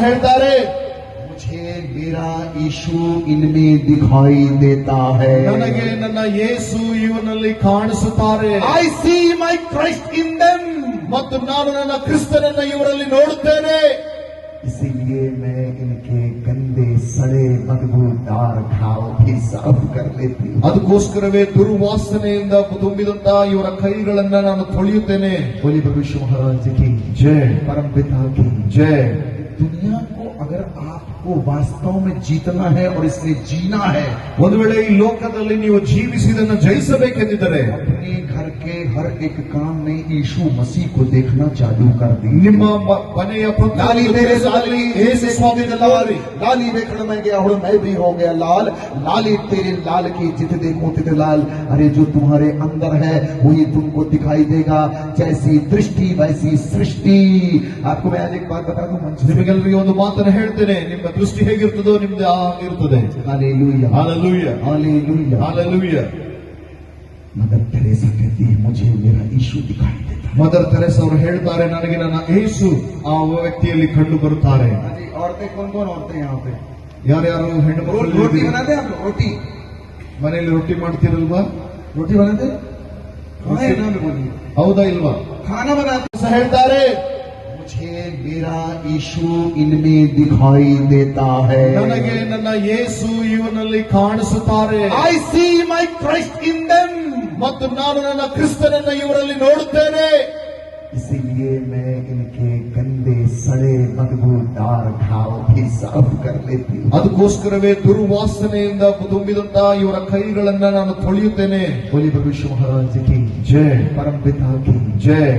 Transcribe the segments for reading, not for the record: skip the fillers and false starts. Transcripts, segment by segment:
ಹೇಳ್ತಾರೆ, मुझे मेरा यीशु इनमें दिखाई देता है. ನನಗೆ ನನ್ನ ಯೇಸು ಇವನಲ್ಲಿ ಕಾಣಿಸುತ್ತಾರೆ. I see my Christ in them. ಮತ್ತು ನಾನು ನನ್ನ ಕ್ರಿಸ್ತನನ್ನ ಇವರಲ್ಲಿ ನೋಡುತ್ತೇನೆ. इसीलिए मैं इनके गंदे सड़े बदबूदार घाव भी साफ कर लेती हूँ. ಅದಕ್ಕೋಸ್ಕರವೇ ದುರ್ವಾಸನೆಯಿಂದ ತುಂಬಿದಂತ ಇವರ ಕೈಗಳನ್ನ ನಾನು ತೊಳೆಯುತ್ತೇನೆ. बोलिए प्रभु यीशु महाराज की जय, परम पिता की जय. दुनिया को अगर आपको वास्तव में जीतना है और इसमें जीना है, ಒಂದು ವೇಳೆ ಈ ಲೋಕದಲ್ಲಿ ನೀವು ಜೀವಿಸಿದನ್ನ ಜಯಿಸಬೇಕೆಂದಿದ್ದರೆ अपने घर के हर एक काम में यीशु मसीह को देखना चालू कर दी. ನಿಮ್ಮ ಮನೆಯ लाली तेरे लाली ಯೇಸು ಸ್ವಾಮಿ ಲಾಲಿ लाली देखने में गया और मैं भी हो गया लाल. लाली तेरे लाल की जित देखो तित लाल. अरे जो तुम्हारे अंदर है वही तुमको दिखाई देगा. जैसी दृष्टि वैसी सृष्टि. आपको मैं आज एक बात बता दूं, ನಿಮಗೆಲ್ಲರಿಗೆ ಒಂದು ಮಾತನ್ನು ಹೇಳ್ತೇನೆ, ನಿಮ್ಮ ದೃಷ್ಟಿ ಹೇಗಿರ್ತದೋ ನಿಮ್ದು ಆಗಿರ್ತದೆ. Hallelujah hallelujah, hallelujah. Hallelujah. Mother Teresa कहती है मुझे मेरा यीशु दिखाई देता है. ಮದರ್ ತೆರೇಸಾ ಅವರು ಹೇಳ್ತಾರೆ, ನನಗೆ ನನ್ನ ಯೇಸು ಆ ವ್ಯಕ್ತಿಯಲ್ಲಿ ಕಂಡು ಬರುತ್ತಾರೆ. औरतें कौन कौन औरतें यहाँ पे ಯಾರ್ಯಾರು ಹೆಣ್ಣು रोटी ಮಕ್ಕಳು बनाते हैं आप लोग? रोटी ಮನೆಯಲ್ಲಿ ರೊಟ್ಟಿ ಮಾಡ್ತಿರಲ್ವಾ? रोटी बनाते हैं? हाँ या ना में बोलिए. ಹೌದಾ ಇಲ್ವಾ? खाना बनाते ಹೇಳ್ತಾರೆ, मुझे मेरा यीशु इनमें दिखाई देता है. ನನಗೆ ನನ್ನ ಯೇಸು ಇವನಲ್ಲಿ ಕಾಣಿಸುತ್ತಾರೆ. I see my Christ in them. ಮತ್ತು ನಾನು ನನ್ನ ಕ್ರಿಸ್ತನನ್ನ ಇವರಲ್ಲಿ ನೋಡುತ್ತೇನೆ. इसीलिए मैं इनके गंदे सड़े बदबूदार घाव भी साफ कर लेती हूँ. ಅದಕ್ಕೋಸ್ಕರವೇ ದುರ್ವಾಸನೆಯಿಂದ ತುಂಬಿದಂತ ಇವರ ಕೈಗಳನ್ನ ನಾನು ತೊಳೆಯುತ್ತೇನೆ. बोलिए प्रभु यीशु महाराज की जय, परम पिता की जय.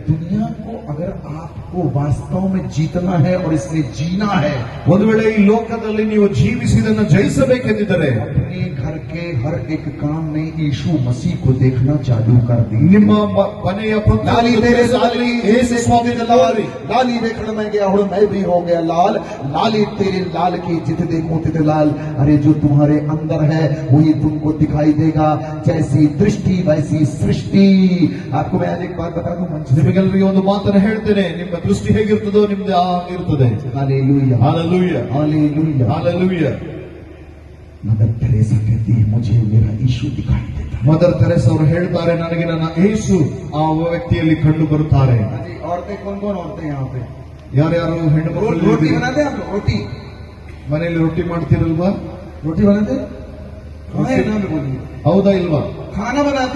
दुनिया को अगर आपको वास्तव में जीतना है और इसमें जीना है, ಒಂದು ವೇಳೆ ಈ ಲೋಕದಲ್ಲಿ ನೀವು ಜೀವಿಸಿದನ್ನ ಜಯಿಸಬೇಕೆಂದಿದ್ದರೆ अपने घर के हर एक काम में यीशु मसीह को देखना चालू कर दी. ನಿಮ್ಮ ಮನೆಯ लाली तेरे लाली ಯೇಸು ಸ್ವಾಮಿ ಲಾಲಿ लाली देखने में गया और मैं भी हो गया लाल. लाली तेरे लाल की जित देखो तित लाल. अरे जो तुम्हारे अंदर है वही तुमको दिखाई देगा. जैसी दृष्टि वैसी सृष्टि. आपको मैं आज एक बात बता दूं, ನಿಮಗೆಲ್ಲರಿಗೆ ಒಂದು ಮಾತನ್ನು ಹೇಳ್ತೇನೆ, ನಿಮ್ಮ ದೃಷ್ಟಿ ಹೇಗಿರ್ತದೋ ನಿಮ್ದು ಆಗಿರ್ತದೆ. Hallelujah hallelujah, hallelujah. Hallelujah. Mother Teresa कहती है मुझे मेरा यीशु दिखाई देता है. ಮದರ್ ತೆರೇಸಾ ಅವರು ಹೇಳ್ತಾರೆ, ನನಗೆ ನನ್ನ ಯೇಸು ಆ ವ್ಯಕ್ತಿಯಲ್ಲಿ ಕಂಡು ಬರುತ್ತಾರೆ. औरतें कौन कौन औरतें यहाँ पे ಯಾರ್ಯಾರು ಹೆಣ್ಣು रोटी ಮಕ್ಕಳು बनाते हैं आप लोग? रोटी ಮನೆಯಲ್ಲಿ ರೊಟ್ಟಿ ಮಾಡ್ತಿರಲ್ವಾ? रोटी बनाते हैं? हाँ या ना में बोलिए. ಹೌದಾ ಇಲ್ವಾ? खाना बनाते